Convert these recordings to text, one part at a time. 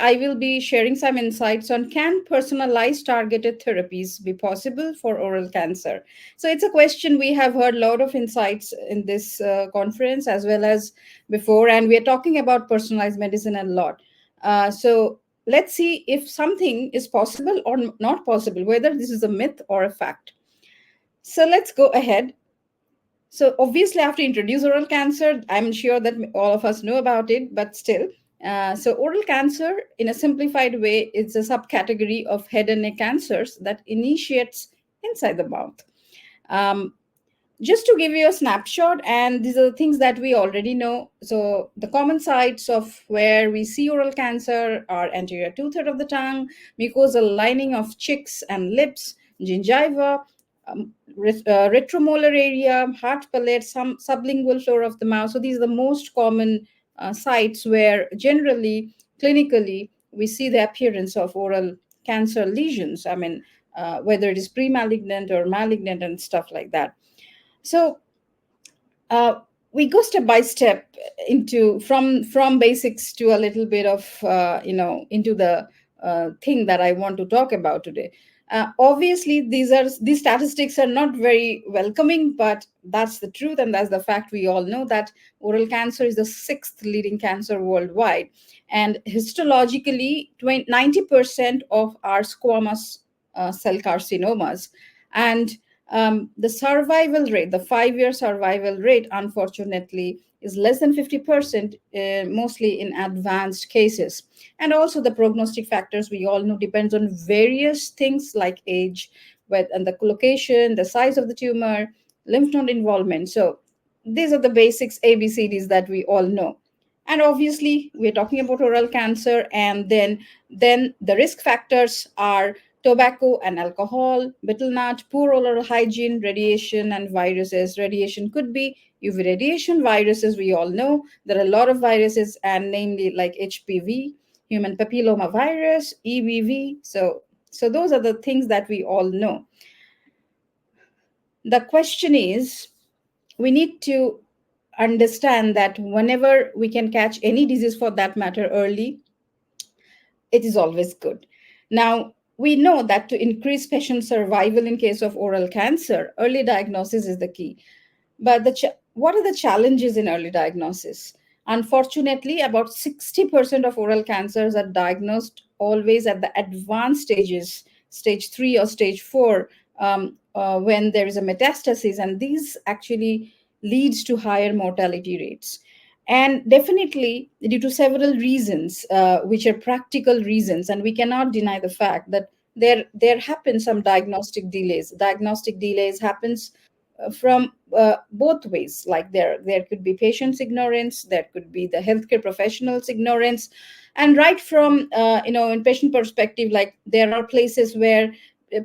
I will be sharing some insights on, can personalized targeted therapies be possible for oral cancer? So it's a question we have heard a lot of insights in this conference as well as before, and we are talking about personalized medicine a lot. So let's see if something is possible or not possible, whether this is a myth or a fact. So let's go ahead. So obviously, I have to introduce oral cancer. I'm sure that all of us know about it, but still. So oral cancer, in a simplified way, is a subcategory of head and neck cancers that initiates inside the mouth. Um, just to give you a snapshot, and these are the things that we already know. So the common sites of where we see oral cancer are anterior two-third of the tongue, mucosal lining of cheeks and lips, gingiva, retromolar area, heart palate, some sublingual floor of the mouth. So these are the most common sites where generally, clinically, we see the appearance of oral cancer lesions. I mean, whether it is pre-malignant or malignant and stuff like that. So uh, we go step by step into from basics to a little bit of into the thing that I want to talk about today. Obviously, these statistics are not very welcoming, but that's the truth, and that's the fact. We all know that oral cancer is the sixth leading cancer worldwide, and histologically, 90% of our squamous cell carcinomas, and the survival rate, the 5-year survival rate, unfortunately, is less than 50%, mostly in advanced cases. And also the prognostic factors we all know depends on various things like age, and the location, the size of the tumor, lymph node involvement. So these are the basics, ABCDs, that we all know. And obviously, we're talking about oral cancer, and then the risk factors are tobacco and alcohol, betel nut, poor oral hygiene, radiation, and viruses. Radiation could be UV radiation, viruses, we all know. There are a lot of viruses, and namely like HPV, human papilloma virus, EBV. So those are the things that we all know. The question is, we need to understand that whenever we can catch any disease for that matter early, it is always good. Now, we know that to increase patient survival in case of oral cancer, early diagnosis is the key. But what are the challenges in early diagnosis? Unfortunately, about 60% of oral cancers are diagnosed always at the advanced stages, stage 3 or stage 4, when there is a metastasis, and these actually leads to higher mortality rates. And definitely due to several reasons, which are practical reasons, and we cannot deny the fact that there happen some diagnostic delays. Diagnostic delays happens from both ways. Like there could be patient's ignorance, there could be the healthcare professionals' ignorance, and right from in patient perspective, like there are places where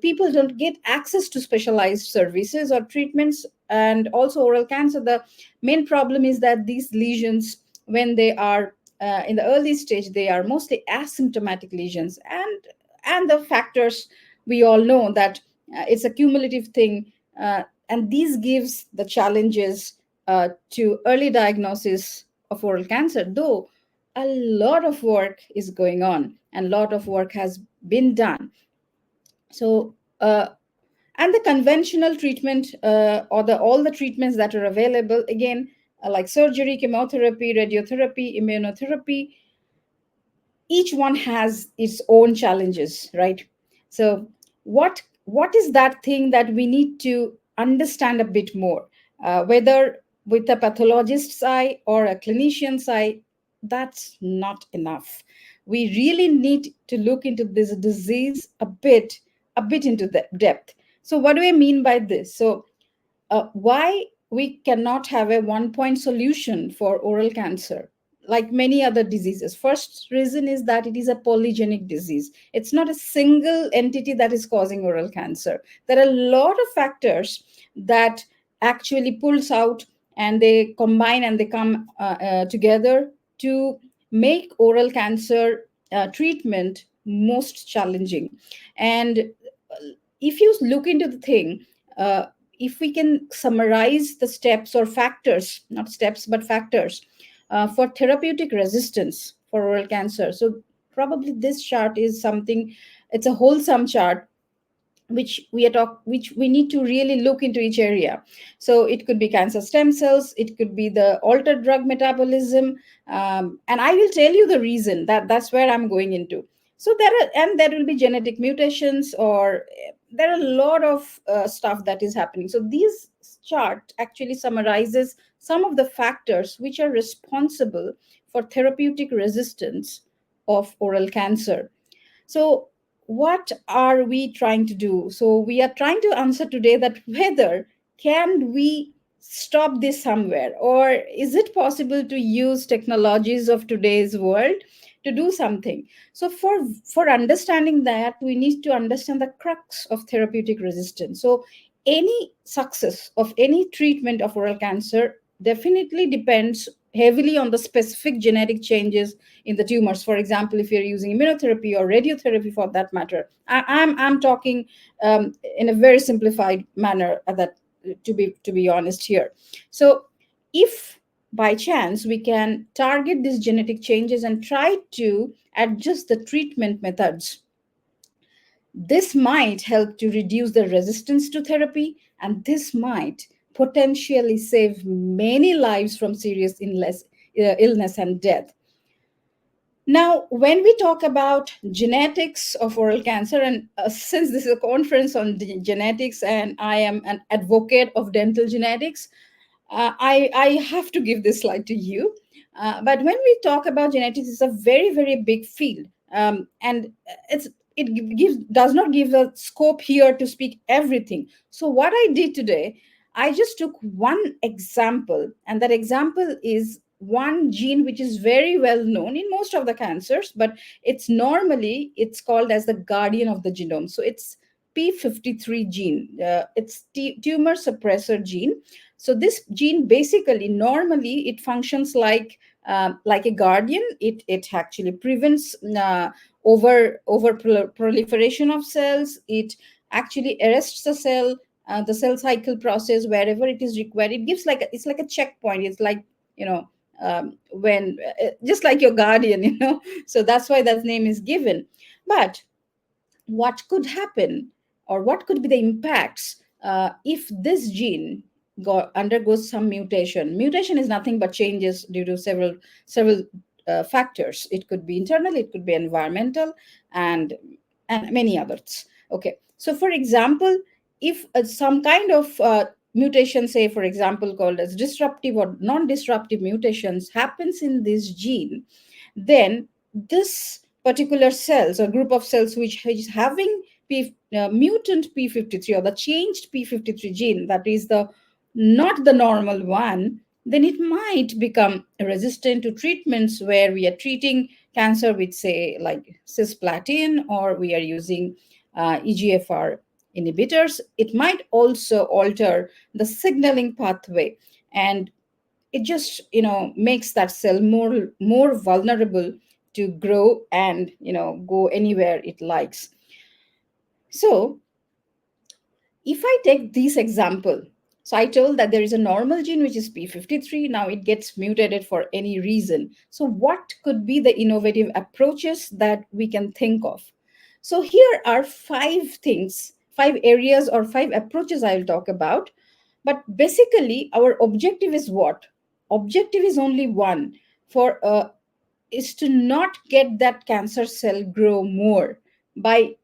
people don't get access to specialized services or treatments. And also oral cancer, the main problem is that these lesions, when they are in the early stage, they are mostly asymptomatic lesions, and the factors we all know that it's a cumulative thing, and these gives the challenges to early diagnosis of oral cancer, though a lot of work is going on and a lot of work has been done. So and the conventional treatment, or all the treatments that are available, again, like surgery, chemotherapy, radiotherapy, immunotherapy, each one has its own challenges, right? So what is that thing that we need to understand a bit more, whether with a pathologist's eye or a clinician's eye? That's not enough. We really need to look into this disease a bit into the depth. So what do I mean by this? So why we cannot have a one point solution for oral cancer like many other diseases? First reason is that it is a polygenic disease. It's not a single entity that is causing oral cancer. There are a lot of factors that actually pulls out, and they combine and they come together to make oral cancer treatment most challenging. And if you look into the thing, uh, if we can summarize the steps or factors, not steps, but factors, for therapeutic resistance for oral cancer. So probably this chart is something, it's a wholesome chart which we need to really look into each area. So it could be cancer stem cells, it could be the altered drug metabolism, and I will tell you the reason, that's where I'm going into. So there will be genetic mutations, or there are a lot of stuff that is happening. So this chart actually summarizes some of the factors which are responsible for therapeutic resistance of oral cancer. So, what are we trying to do? So, we are trying to answer today that whether can we stop this somewhere, or is it possible to use technologies of today's world to do something? So, for understanding that, we need to understand the crux of therapeutic resistance. So, any success of any treatment of oral cancer definitely depends heavily on the specific genetic changes in the tumors. For example, if you're using immunotherapy or radiotherapy for that matter, I'm talking in a very simplified manner, that to be honest here. So if by chance we can target these genetic changes and try to adjust the treatment methods, this might help to reduce the resistance to therapy, and this might potentially save many lives from serious illness and death. Now, when we talk about genetics of oral cancer, and since this is a conference on genetics and I am an advocate of dental genetics, I have to give this slide to you. But when we talk about genetics, it's a very, very big field. And it's it gives does not give a scope here to speak everything. So what I did today, I just took one example, and that example is one gene which is very well known in most of the cancers, but it's called as the guardian of the genome. So it's p53 gene. It's tumor suppressor gene. So this gene basically normally it functions like a guardian. It actually prevents over proliferation of cells. It actually arrests the cell cycle process wherever it is required. It gives it's like a checkpoint. It's like, you know, when just like your guardian, you know. So that's why that name is given. But what could happen, or what could be the impacts if this gene undergoes some mutation? Mutation is nothing but changes due to several factors. It could be internal, it could be environmental, and many others. Okay, so for example, if some kind of mutation, say for example called as disruptive or non-disruptive mutations, happens in this gene, then this particular cells or group of cells which is having mutant p53 or the changed p53 gene, that is the not the normal one, then it might become resistant to treatments where we are treating cancer with, say, like cisplatin, or we are using EGFR inhibitors. It might also alter the signaling pathway, and it just, you know, makes that cell more vulnerable to grow and, you know, go anywhere it likes. So if I take this example, so I told that there is a normal gene which is p53. Now it gets mutated for any reason. So what could be the innovative approaches that we can think of? So here are five areas or five approaches I'll talk about. But basically our objective is what? Objective is only one, for is to not get that cancer cell grow more by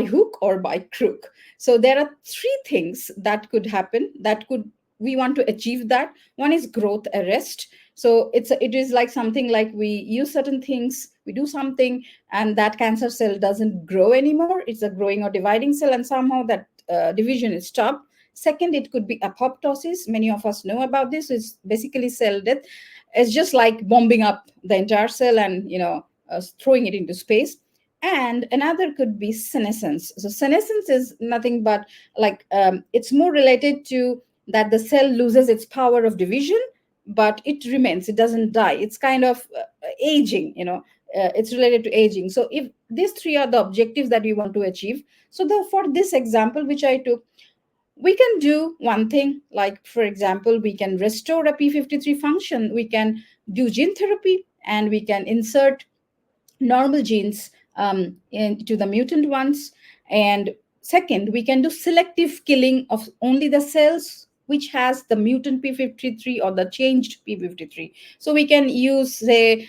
hook or by crook. So there are three things that could happen, that could we want to achieve that. One is growth arrest. So it is like something like we use certain things, we do something, and that cancer cell doesn't grow anymore. It's a growing or dividing cell, and somehow that division is stopped. Second, it could be apoptosis. Many of us know about this. It's basically cell death. It's just like bombing up the entire cell and, you know, throwing it into space. And another could be senescence. So senescence is nothing but like it's more related to that the cell loses its power of division, but it remains, it doesn't die. It's kind of aging, you know. It's related to aging. So if these three are the objectives that we want to achieve, so for this example which I took, we can do one thing, like for example we can restore a p53 function. We can do gene therapy, and we can insert normal genes into the mutant ones. And second, we can do selective killing of only the cells which has the mutant p53 or the changed p53. So we can use, say,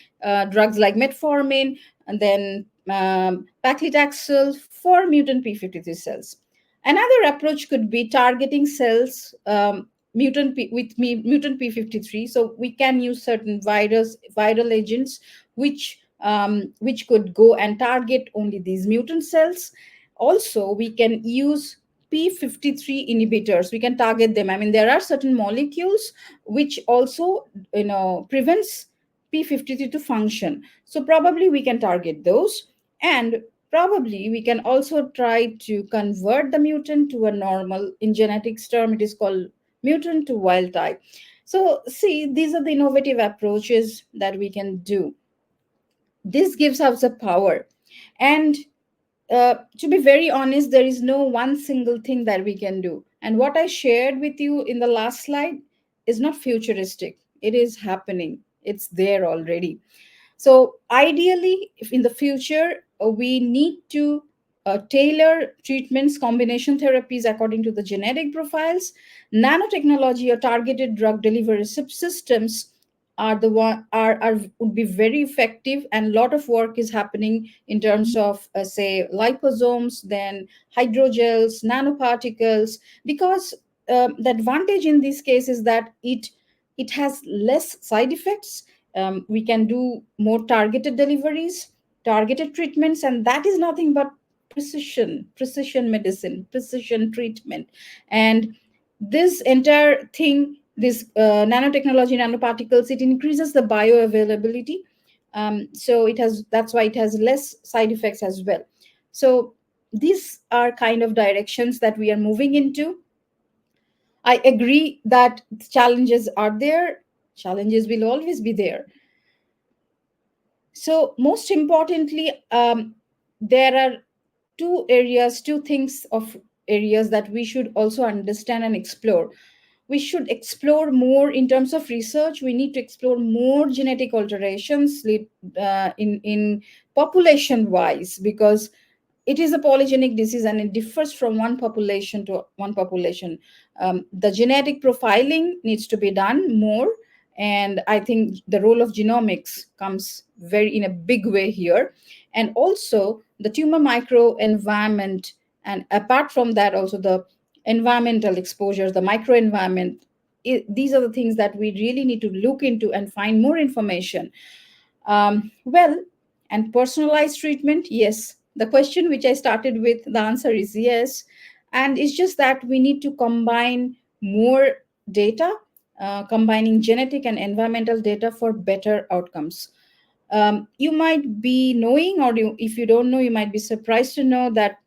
drugs like metformin, and then paclitaxel for mutant p53 cells. Another approach could be targeting cells mutant p53. So we can use certain viral agents which could go and target only these mutant cells. Also, we can use p53 inhibitors. We can target them. I mean, there are certain molecules which also, prevents p53 to function. So probably we can target those, and probably we can also try to convert the mutant to a normal. In genetics term, it is called mutant to wild type. So see, these are the innovative approaches that we can do. This gives us a power. And to be very honest, there is no one single thing that we can do. And what I shared with you in the last slide is not futuristic, it is happening, it's there already. So, ideally, if in the future, we need to tailor treatments, combination therapies according to the genetic profiles. Nanotechnology or targeted drug delivery systems are the one are would be very effective, and a lot of work is happening in terms of, say, liposomes, then hydrogels, nanoparticles, because the advantage in this case is that it has less side effects. We can do more targeted deliveries, targeted treatments, and that is nothing but precision medicine, precision treatment. And this entire thing, this nanotechnology, nanoparticles, it increases the bioavailability. So it has, that's why it has less side effects as well. So these are kind of directions that we are moving into. I agree that challenges are there, challenges will always be there. So, most importantly, there are two things of areas that we should also understand and explore. We should explore more in terms of research. We need to explore more genetic alterations in population wise, because it is a polygenic disease and it differs from one population to one population. The genetic profiling needs to be done more, and I think the role of genomics comes very in a big way here. And also the tumor microenvironment, and apart from that, also the environmental exposures, the microenvironment. These are the things that we really need to look into and find more information. Well, and personalized treatment, yes. The question which I started with, the answer is yes. And it's just that we need to combine more data, combining genetic and environmental data for better outcomes. You might be knowing, or if you don't know, you might be surprised to know that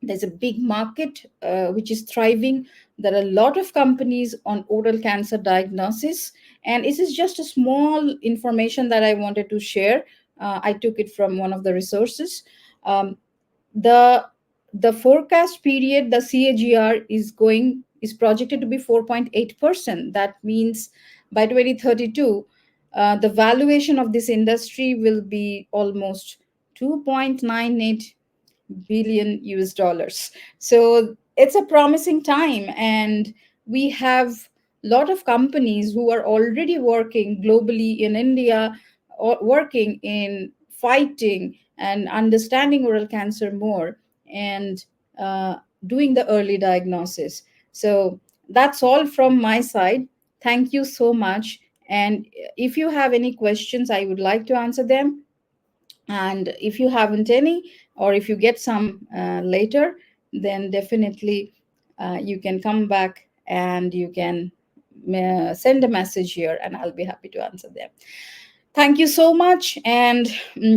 there's a big market which is thriving. There are a lot of companies on oral cancer diagnosis, and this is just a small information that I wanted to share. I took it from one of the resources. Um, the the forecast period, the CAGR is projected to be 4.8%. That means by 2032, the valuation of this industry will be almost 2.98 billion US dollars. So it's a promising time, and we have a lot of companies who are already working globally in India, or working in fighting and understanding oral cancer more, and uh, doing the early diagnosis. So that's all from my side. Thank you so much. And if you have any questions, I would like to answer them. And if you haven't any, or if you get some later, then definitely you can come back and you can send a message here, and I'll be happy to answer them. Thank you so much. And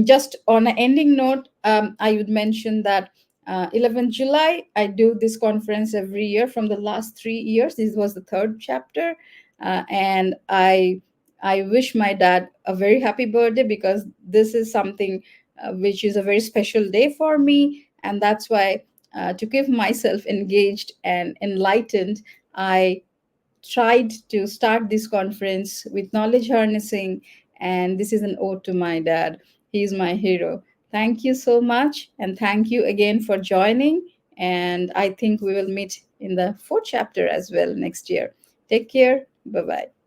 just on an ending note, I would mention that 11th July, I do this conference every year from the last 3 years. This was the third chapter. And I wish my dad a very happy birthday, because this is something which is a very special day for me. And that's why, to keep myself engaged and enlightened, I tried to start this conference with knowledge harnessing, and this is an ode to my dad. He's my hero. Thank you so much. And thank you again for joining. And I think we will meet in the fourth chapter as well next year. Take care. Bye bye.